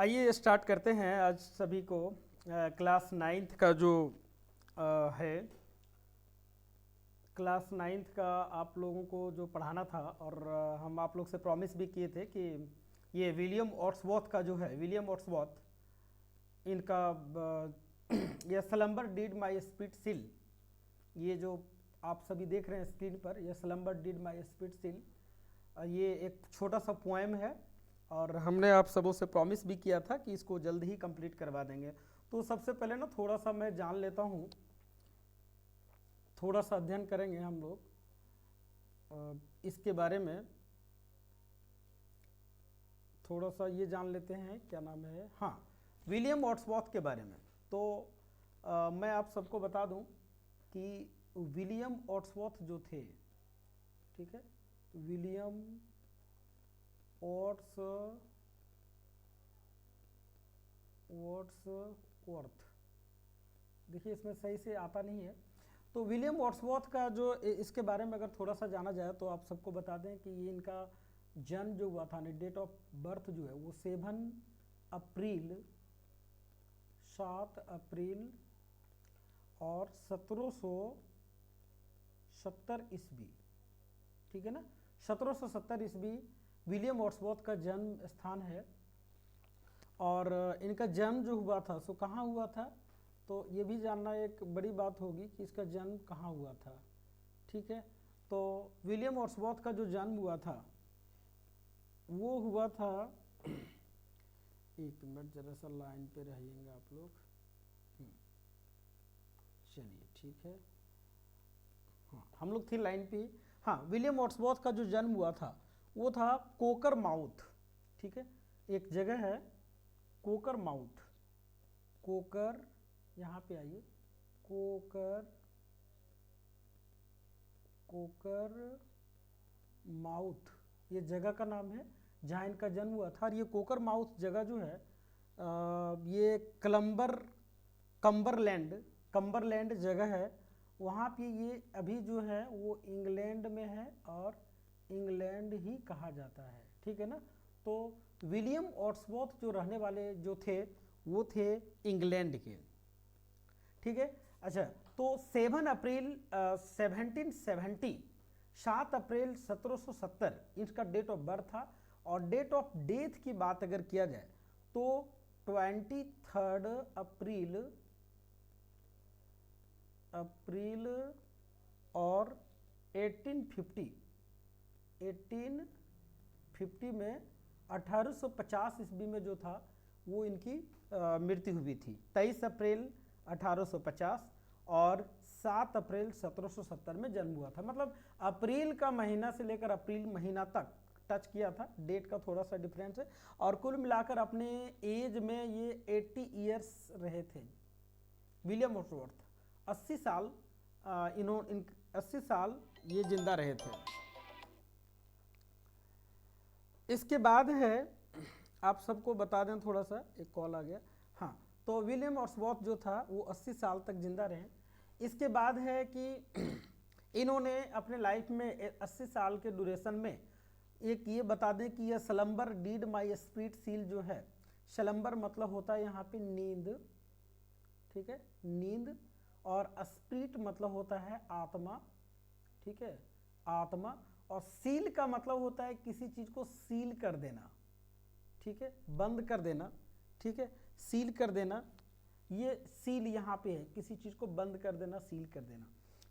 आइए स्टार्ट करते हैं आज सभी को क्लास नाइन्थ का जो है क्लास नाइन्थ का आप लोगों को जो पढ़ाना था और हम आप लोग से प्रॉमिस भी किए थे कि ये विलियम वर्ड्सवर्थ का जो है विलियम वर्ड्सवर्थ इनका ये slumber did my spirit seal, ये जो आप सभी देख रहे हैं स्क्रीन पर, ये slumber did my spirit seal, ये एक छोटा सा पोएम है और हमने आप सबों से प्रॉमिस भी किया था कि इसको जल्द ही कंप्लीट करवा देंगे। तो सबसे पहले ना थोड़ा सा मैं जान लेता हूँ, थोड़ा सा अध्ययन करेंगे हम लोग इसके बारे में। थोड़ा सा ये जान लेते हैं, क्या नाम है, हाँ, विलियम वर्ड्सवर्थ के बारे में। तो मैं आप सबको बता दूं कि विलियम वर्ड्सवर्थ जो थे, ठीक है, विलियम वर्ड्सवर्थ, देखिए इसमें सही से आता नहीं है। तो विलियम वर्ड्सवर्थ का जो इसके बारे में अगर थोड़ा सा जाना जाए तो आप सबको बता दें कि ये इनका जन्म जो हुआ था, डेट ऑफ बर्थ जो है वो 7 अप्रैल और 1770 ईस्वी, ठीक है ना, 1770 ईस्वी विलियम वर्ड्सवर्थ का जन्म स्थान है। और इनका जन्म जो हुआ था सो कहाँ हुआ था, तो ये भी जानना एक बड़ी बात होगी कि इसका जन्म कहाँ हुआ था, ठीक है। तो विलियम वर्ड्सवर्थ का जो जन्म हुआ था वो हुआ था, एक मिनट जरा सा लाइन पे रहिएगा आप लोग, चलिए ठीक है, हाँ हम लोग थे लाइन पे। हाँ, विलियम वर्ड्सवर्थ का जो जन्म हुआ था वो था कोकर माउथ, ठीक है, एक जगह है कोकर माउथ, कोकर, यहाँ पे आइए, कोकर माउथ ये जगह का नाम है जहाँ इनका जन्म हुआ था। और ये कोकर माउथ जगह जो है ये कंबरलैंड जगह है, वहाँ पे ये अभी जो है वो इंग्लैंड में है और इंग्लैंड ही कहा जाता है, ठीक है ना। तो विलियम वर्ड्सवर्थ जो रहने वाले जो थे वो थे इंग्लैंड के, ठीक है। अच्छा, तो 7 अप्रैल 1770, 7 अप्रैल 1770 इसका डेट ऑफ बर्थ था। और डेट ऑफ डेथ की बात अगर किया जाए तो 23 अप्रैल और 1850 में 1850 ईस्वी में जो था वो इनकी मृत्यु हुई थी। 23 अप्रैल 1850 और 7 अप्रैल 1770 में जन्म हुआ था। मतलब अप्रैल का महीना से लेकर अप्रैल महीना तक टच किया था, डेट का थोड़ा सा डिफरेंस है। और कुल मिलाकर अपने एज में ये 80 ईयर्स रहे थे विलियम वर्ड्सवर्थ। 80 साल 80 साल ये जिंदा रहे थे। इसके बाद है, आप सबको बता दें, थोड़ा सा एक कॉल आ गया, हाँ, तो विलियम वर्ड्सवर्थ जो था वो 80 साल तक जिंदा रहे। इसके बाद है कि इन्होंने अपने लाइफ में 80 साल के ड्यूरेशन में एक ये बता दें कि यह slumber did my spirit seal जो है, स्लम्बर मतलब होता है यहाँ पे नींद, ठीक है, नींद, और स्पिरिट मतलब होता है आत्मा, ठीक है, आत्मा, और सील का मतलब होता है किसी चीज को सील कर देना, ठीक है, बंद कर देना, ठीक है, सील कर देना, ये सील यहाँ पे है, किसी चीज को बंद कर देना, सील कर देना।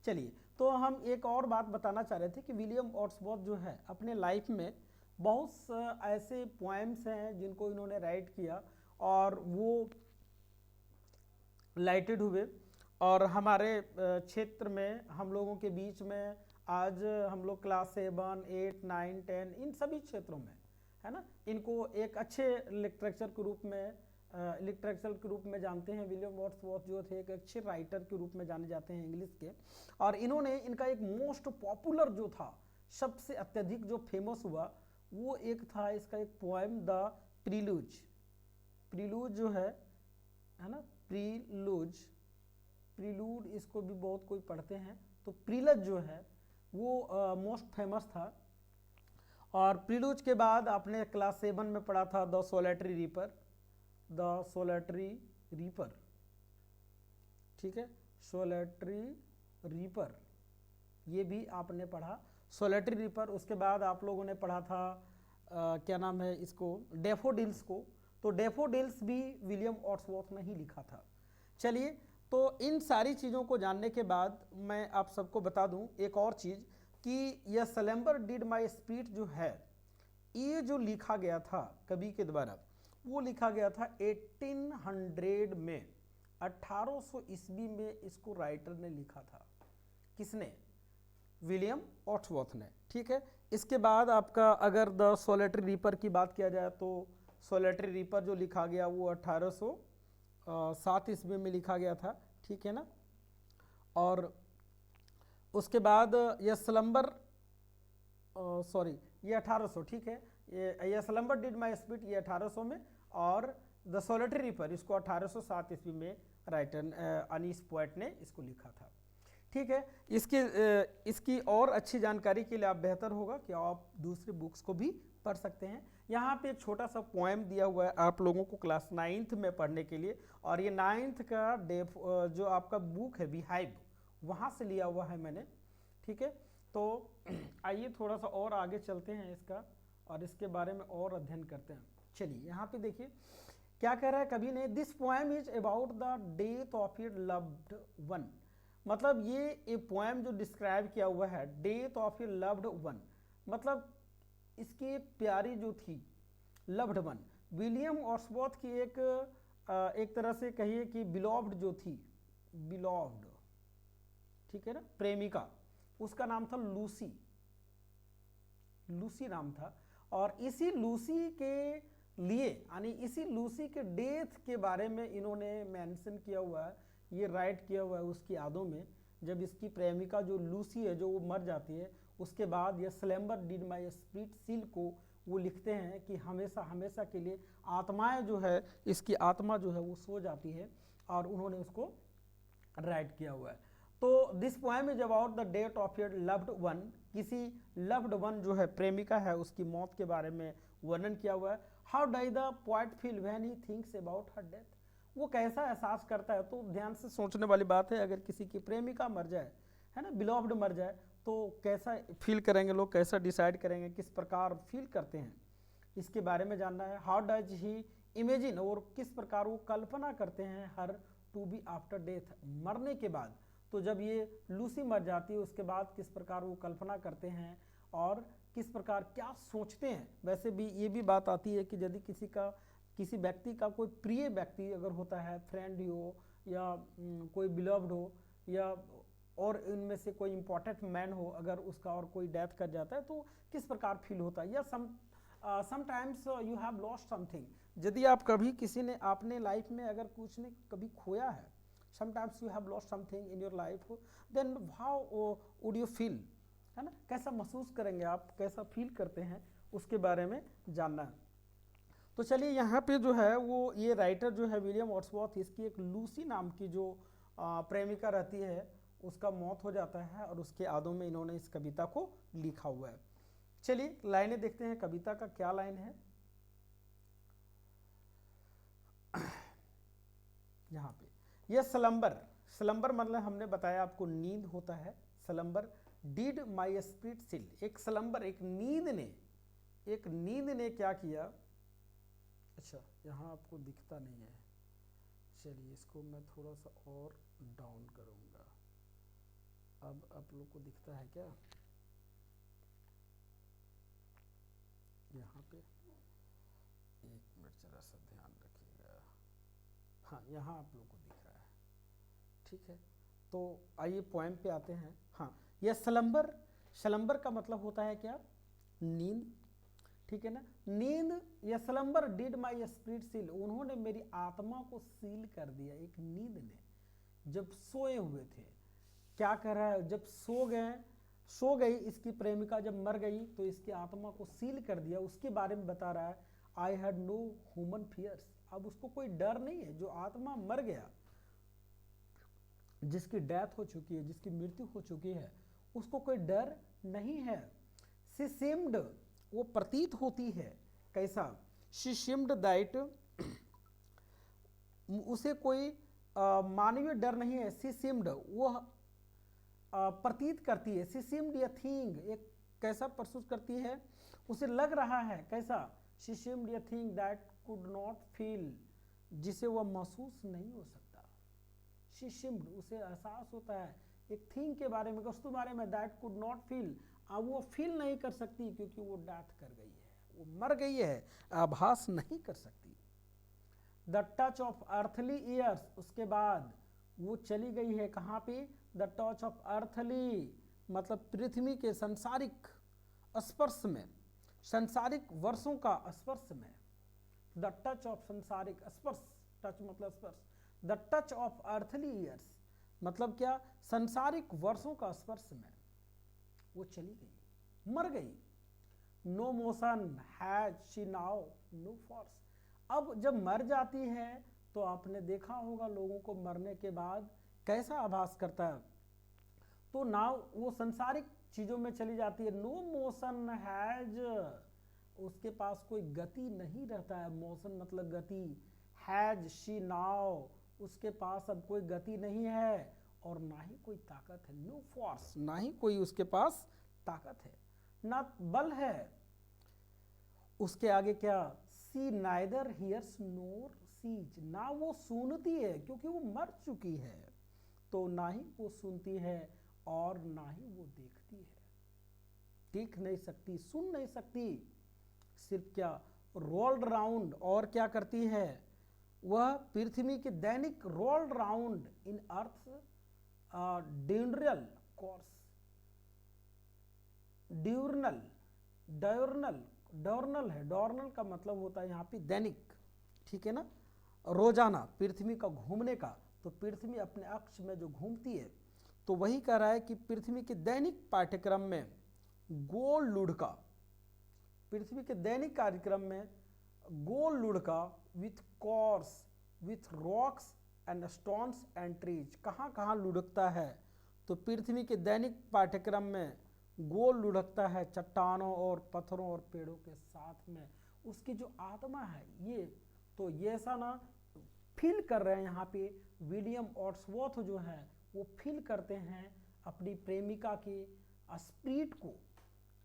चलिए, तो हम एक और बात बताना चाह रहे थे कि विलियम वर्ड्सवर्थ जो है अपने लाइफ में बहुत ऐसे पोएम्स हैं जिनको इन्होंने राइट किया और वो लाइटेड हुए। और हमारे क्षेत्र में हम लोगों के बीच में आज हम लोग क्लास 7, 8, 9, 10 इन सभी क्षेत्रों में, है ना, इनको एक अच्छे लिटरेचर के रूप में जानते हैं। विलियम वर्ड्सवर्थ जो थे एक अच्छे राइटर के रूप में जाने जाते हैं इंग्लिश के। और इन्होंने इनका एक मोस्ट पॉपुलर जो था, सबसे अत्यधिक जो फेमस हुआ वो एक था इसका एक पोएम द प्रीलूज। प्रीलूज जो है ना, प्रीलूड इसको भी बहुत कोई पढ़ते हैं, तो प्रीलज जो है वो मोस्ट फेमस था। और प्रीलूज के बाद आपने क्लास 7 में पढ़ा था the solitary reaper, the solitary reaper, ठीक है, सोलेटरी रीपर, ये भी आपने पढ़ा सोलेटरी रीपर। उसके बाद आप लोगों ने पढ़ा था क्या नाम है इसको, डैफोडिल्स को। तो डैफोडिल्स भी विलियम वर्ड्सवर्थ ने ही लिखा था। चलिए, तो इन सारी चीज़ों को जानने के बाद मैं आप सबको बता दूं एक और चीज़ कि यह स्लेम्बर डिड माई स्पीच जो है, ये जो लिखा गया था कवि के द्वारा, वो लिखा गया था 1800 में, 1800 ईस्वी में इसको राइटर ने लिखा था। किसने? विलियम वर्ड्सवर्थ ने, ठीक है। इसके बाद आपका अगर द सोलेटरी रीपर की बात किया जाए तो सोलेटरी रीपर जो लिखा गया वो 1807 ईस्वी में लिखा गया था, ठीक है ना। और उसके बाद यह स्लम्बर, सॉरी ये 1800, ठीक है, ये स्लम्बर डिड माई स्पीच ये 1800 में, और द सोलेटरी रीपर इसको 1807 ईस्वी में राइटर अनीस पोएट ने इसको लिखा था, ठीक है। इसकी और अच्छी जानकारी के लिए आप बेहतर होगा कि आप दूसरी बुक्स को भी पढ़ सकते हैं। यहाँ पे एक छोटा सा पोएम दिया हुआ है आप लोगों को क्लास 9th में पढ़ने के लिए, और ये 9th का जो आपका बुक है बिहाइव, वहाँ से लिया हुआ है मैंने, ठीक है। तो आइए थोड़ा सा और आगे चलते हैं इसका, और इसके बारे में और अध्ययन करते हैं। चलिए, यहाँ पे देखिए क्या कह रहा है कवि ने, this poem is about the death of your loved one. मतलब ये पोएम जो डिस्क्राइब किया हुआ है, death of your loved one, मतलब इसकी प्यारी जो थी लव्ड वन, विलियम वर्ड्सवर्थ की एक तरह से कहिए कि बिलॉव्ड जो थी, बिलॉव्ड, ठीक है ना, प्रेमिका, उसका नाम था लूसी, लूसी नाम था। और इसी लूसी के लिए, यानी इसी लूसी के डेथ के बारे में इन्होंने मेंशन किया हुआ है, ये राइट किया हुआ है उसकी यादों में, जब इसकी प्रेमिका जो लूसी है जो वो मर जाती है, उसके बाद ये स्लेम्बर डिड माई स्पिरिट सील को वो लिखते हैं कि हमेशा हमेशा के लिए आत्माएं जो है, इसकी आत्मा जो है वो सो जाती है, और उन्होंने उसको राइट किया हुआ है। तो this poem is about the death of your loved one, किसी लव्ड वन जो है प्रेमिका है उसकी मौत के बारे में वर्णन किया हुआ है। How does the poet feel when he thinks about her death, वो कैसा एहसास करता है। तो ध्यान से सोचने वाली बात है, अगर किसी की प्रेमिका मर जाए, है ना, बिलॉव्ड मर जाए, तो कैसा फील करेंगे लोग, कैसा डिसाइड करेंगे, किस प्रकार फील करते हैं, इसके बारे में जानना है। हाउ डज ही इमेजिन, और किस प्रकार वो कल्पना करते हैं, her to be after death, मरने के बाद। तो जब ये लूसी मर जाती है उसके बाद किस प्रकार वो कल्पना करते हैं और किस प्रकार क्या सोचते हैं। वैसे भी ये भी बात आती है कि यदि किसी व्यक्ति का कोई प्रिय व्यक्ति अगर होता है, फ्रेंड हो या कोई बिलव्ड हो, या और इनमें से कोई इंपॉर्टेंट मैन हो, अगर उसका और कोई डेथ कर जाता है तो किस प्रकार फील होता है। या sometimes you have lost something, यदि आप कभी आपने लाइफ में अगर कुछ ने कभी खोया है, sometimes you have lost something in your life, then how would you feel, है ना, कैसा महसूस करेंगे आप, कैसा फील करते हैं, उसके बारे में जानना है। तो चलिए, यहाँ पे जो है वो ये राइटर जो है विलियम वर्ड्सवर्थ, इसकी एक लूसी नाम की जो प्रेमिका रहती है उसका मौत हो जाता है, और उसके यादों में इन्होंने इस कविता को लिखा हुआ है। चलिए लाइनें देखते हैं कविता का क्या लाइन है। यहाँ पे यह स्लम्बर मतलब हमने बताया आपको नींद होता है। स्लम्बर डिड माई स्पिरिट सिल, एक स्लम्बर, एक नींद ने क्या किया। अच्छा, यहाँ आपको दिखता नहीं है, चलिए इसको मैं थोड़ा सा और डाउन करूँगा। अब आप लोग को दिखता है क्या? यहाँ पे एक मिनट जरा सा ध्यान रखिएगा। हाँ, यहाँ आप लोग को दिख रहा है, ठीक है। तो आइए पोएम पे आते हैं। हाँ, यह स्लम्बर का मतलब होता है क्या? नींद, ठीक है ना। नींद, यह slumber did my spirit seal, उन्होंने मेरी आत्मा को सील कर दिया। एक नींद ने, जब सोए हुए थे, क्या कर रहा है, जब सो गई इसकी प्रेमिका, जब मर गई तो इसकी आत्मा को सील कर दिया। उसके बारे में बता रहा है, I had no human fears, अब उसको कोई डर नहीं है। जो आत्मा मर गया, जिसकी डेथ हो चुकी है, जिसकी मृत्यु हो चुकी है, उसको कोई डर नहीं है। शी सीम्ड, वो प्रतीत होती है कैसा, शी सीम्ड दैट उसे कोई मानवीय डर नहीं है। सी सीम्ड, वो प्रतीत करती है। सी सीम्ड या थिंग, एक कैसा प्रस्तुत करती है, उसे लग रहा है कैसा, शी सीम्ड या thing that could not feel, जिसे वह महसूस नहीं हो सकता। शी सीम्ड, उसे एहसास होता है एक थिंग के बारे में, वस्तु बारे में, दैट कुड नॉट फील, अब वो फील नहीं कर सकती क्योंकि वो डेथ कर गई है, वो मर गई है, आभास नहीं कर सकती। The touch of earthly years, उसके बाद वो चली गई है कहाँ पे, द टच ऑफ अर्थली मतलब पृथ्वी के संसारिक स्पर्श में, संसारिक वर्षों का स्पर्श में। द टच ऑफ संसारिक स्पर्श, टच मतलब स्पर्श, the touch of earthly years मतलब क्या, संसारिक वर्षों का स्पर्श में वो चली गई, मर गई। No motion has she now no force, अब जब मर जाती है तो आपने देखा होगा लोगों को मरने के बाद कैसा आभास करता है, तो नाउ वो संसारिक चीजों में चली जाती है। नो मोशन हैज, उसके पास कोई गति नहीं रहता है, मोशन मतलब गति, हैज शी नाउ, उसके पास अब कोई गति नहीं है और ना ही कोई ताकत है। नो फोर्स, ना ही कोई उसके पास ताकत है, ना बल है। उसके आगे क्या, सी नाइदर हियर्स नोर सीज, ना वो सुनती है क्योंकि वो मर चुकी है, तो ना ही वो सुनती है और ना ही वो देखती है, देख नहीं सकती, सुन नहीं सकती, सिर्फ क्या, रोल्ड राउंड, और क्या करती है वह, पृथ्वी के दैनिक rolled round in earth diurnal course, diurnal, diurnal, diurnal है, डॉर्नल का मतलब होता है यहाँ पे दैनिक, ठीक है ना, रोजाना पृथ्वी का घूमने का, तो पृथ्वी अपने अक्ष में जो घूमती है, तो वही कह रहा है कि पृथ्वी के दैनिक पाठ्यक्रम में गोल लुढ़का, पृथ्वी के दैनिक कार्यक्रम में गोल लुढ़का with course, with rocks and stones and trees, कहाँ कहाँ लुढ़कता है, तो पृथ्वी के दैनिक पाठ्यक्रम में गोल लुढ़कता है चट्टानों और पत्थरों और पेड़ों के साथ में। उसकी जो आत्मा है ये, तो ये ऐसा ना फील कर रहे हैं यहाँ पे विलियम वर्ड्सवर्थ जो है वो फील करते हैं अपनी प्रेमिका की स्पिरिट को,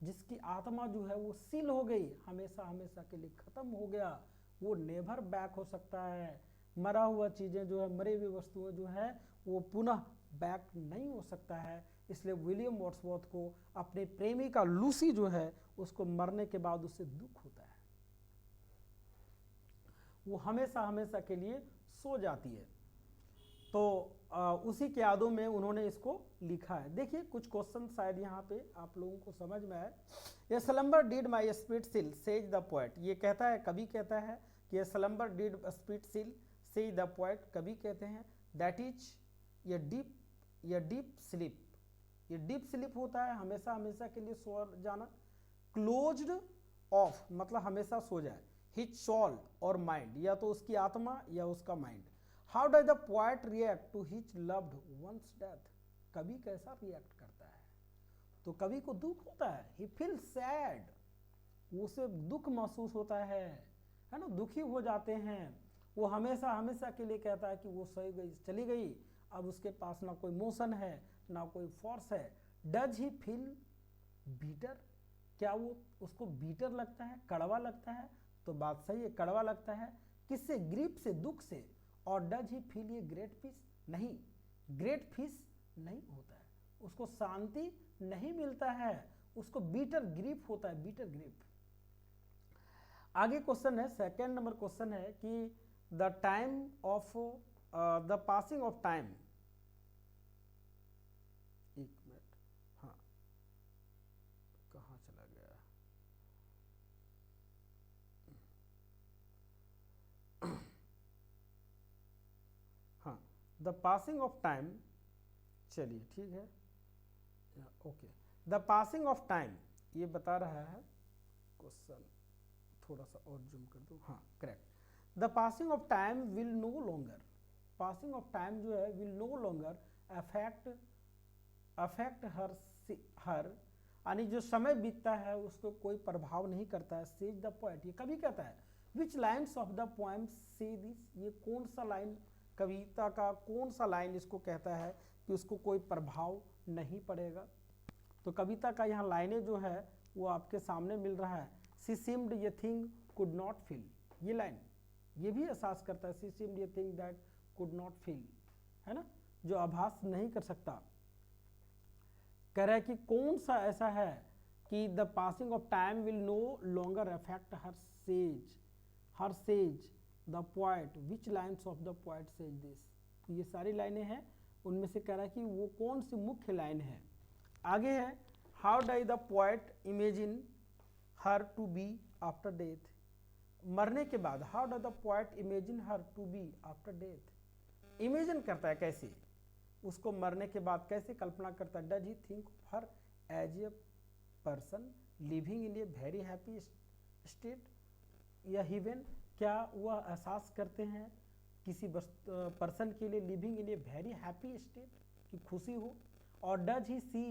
जिसकी आत्मा जो है वो सील हो गई, हमेशा हमेशा के लिए ख़त्म हो गया, वो नेवर बैक हो सकता है। मरा हुआ चीज़ें जो है, मरी हुई वस्तुएं जो है वो पुनः बैक नहीं हो सकता है। इसलिए विलियम वर्ड्सवर्थ को अपनी प्रेमिका लूसी जो है उसको मरने के बाद उससे दुख होता है, वो हमेशा हमेशा के लिए सो जाती है। तो उसी के यादों में उन्होंने इसको लिखा है। देखिए कुछ क्वेश्चन शायद यहाँ पे आप लोगों को समझ में आए। ये slumber did my spirit seal says the poet, ये कहता है, कवि कहता है कि ये slumber did spirit seal says the poet, कवि कहते हैं दैट इज ये डीप स्लीप, ये डीप स्लीप होता है हमेशा हमेशा के लिए सो जाना। क्लोज्ड ऑफ मतलब हमेशा सो जाए, हिज सोल और माइंड, या तो उसकी आत्मा या उसका mind. How does the poet react to his loved ones death, कवि कैसा रिएक्ट करता है, तो कवि को दुख होता है, ही फील सैड, उसे दुख महसूस होता है ना, दुखी हो जाते हैं। वो हमेशा हमेशा के लिए कहता है कि वो सही गई, चली गई, अब उसके पास ना कोई मोशन है ना कोई फोर्स है। डज ही फील बीटर, क्या वो उसको बीटर लगता है, कड़वा लगता है, तो बात सही है, कड़वा लगता है। किससे, ग्रीप से, दुख से। और डज ही फील ये ग्रेट पीस, नहीं, ग्रेट पीस नहीं होता है, उसको शांति नहीं मिलता है, उसको बीटर ग्रीप होता है, बीटर ग्रीप। आगे क्वेश्चन है, सेकेंड नंबर क्वेश्चन है कि the time of the passing of time, एक मिनट, हाँ कहाँ चला गया, हाँ द पासिंग ऑफ टाइम, चलिए ठीक है, okay, the passing of time ये बता रहा है क्वेश्चन, थोड़ा सा और जूम कर दो, हाँ correct. The passing of time will no longer, passing of time जो है will no longer affect her, यानी जो समय बीतता है उसको कोई प्रभाव नहीं करता है। सेज द पोएट, ये कभी कहता है, विच लाइन्स ऑफ द पोएम से दिस, ये कौन सा लाइन, कविता का कौन सा लाइन इसको कहता है कि उसको कोई प्रभाव नहीं पड़ेगा। तो कविता का यहाँ लाइनें जो है वो आपके सामने मिल रहा है। सी सीम्ड ये थिंग कुड नॉट फील, ये लाइन ये भी एहसास करता है, सी सीम्ड ये thing that could not feel, है ना, जो आभास नहीं कर सकता। कह रहा है कि कौन सा ऐसा है कि the passing of time will no longer affect her says the poet, which lines of the poet says this. ये सारी लाइनें हैं, उनमें से कह रहा है कि वो कौन सी मुख्य लाइन है। आगे है, how does the poet imagine her to be after death, मरने के बाद, how does the poet imagine her to be after death, imagine करता है कैसे उसको मरने के बाद, कैसे कल्पना करता है। Does he think her as a person living in a very happy state या हिवन, क्या वह एहसास करते हैं किसी पर्सन के लिए living in a very happy state, की खुशी हो। और does he see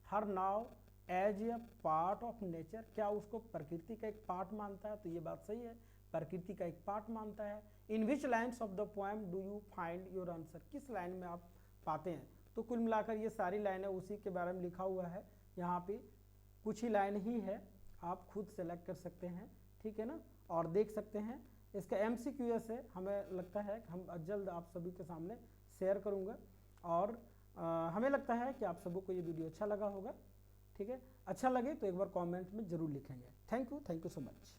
her now as a part of nature, क्या उसको प्रकृति का एक पार्ट मानता है। तो ये बात सही है, प्रकृति का एक पार्ट मानता है। In which lines of the poem do you find your answer, किस लाइन में आप पाते हैं। तो कुल मिलाकर ये सारी लाइनें उसी के बारे में लिखा हुआ है, यहाँ पे कुछ ही लाइन ही है, आप खुद सेलेक्ट कर सकते हैं, ठीक है ना, और देख सकते हैं। इसका MCQS है, हमें लगता है कि हम जल्द आप सभी के सामने शेयर करूँगा। और हमें लगता है कि आप सबों को ये वीडियो अच्छा लगा होगा, ठीक है। अच्छा लगे तो एक बार कमेंट में ज़रूर लिखेंगे। Thank you so much.